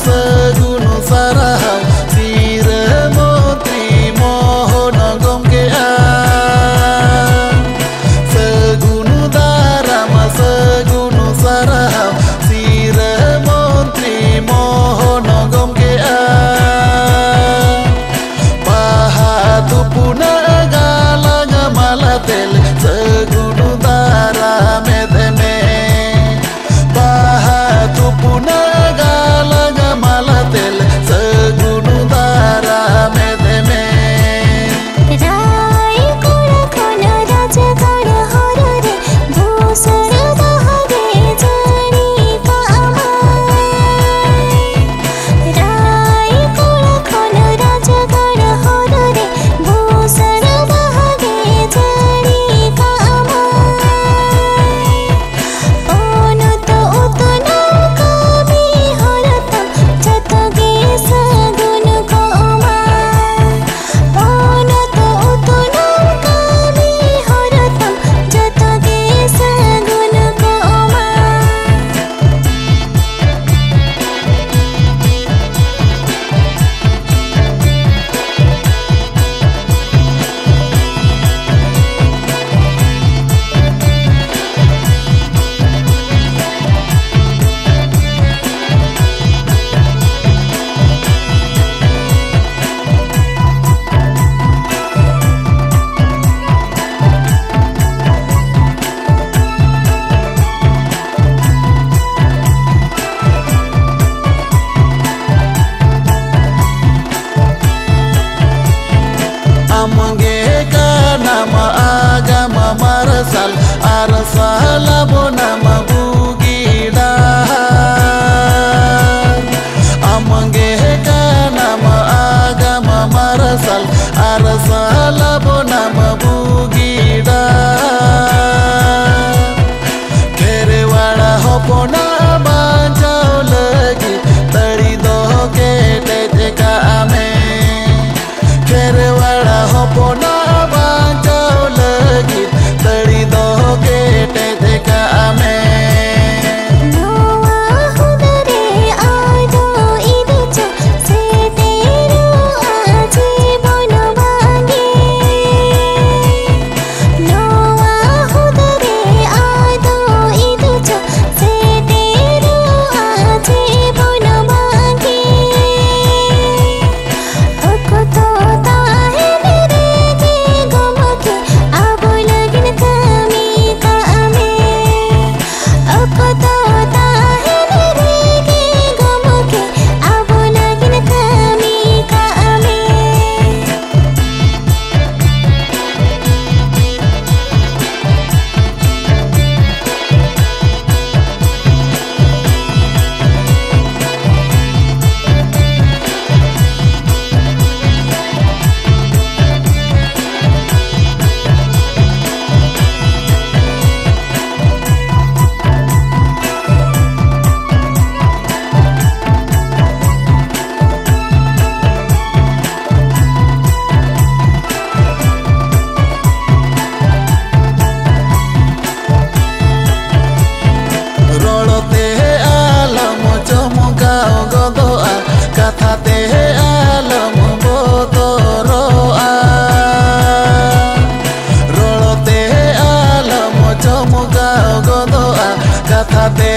sagun sarahau Sira Menteri mohon gomkean Sagun darama sagun sarahau Sira Menteri mohon gomkean Pahatu puna galang malatel sagun darame deme Pahatu puna galang malatel sagun darame deme Rai kora khona rajgar horore bhusar bahage jani ka amai Rai kora khona rajgar horore bhusar bahage jani ka amai Onoto utona kami horatam jatage sagun ko amai Onoto utona kami horatam jatage sagun ko amai Amangge nama agama marasal arsala bonama bugidan Amangge nama agama marasal arsala bonama bugidan Kerewala hopona banjau lagi tari doke teka ame Kerewala hopona banjau lagi tari doke teka ame Noa hudare ado iducho setero ajibon bange Noa hudare ado iducho setero ajibon bange Okoto tahe mere ge gomke abo lagin kami ka ame Okoto tahe mere ge gomke abo lagin kami ka ame Rolote alam chomukau godoa kathate alam bodoroa Rolote alam chomukau godoa kathate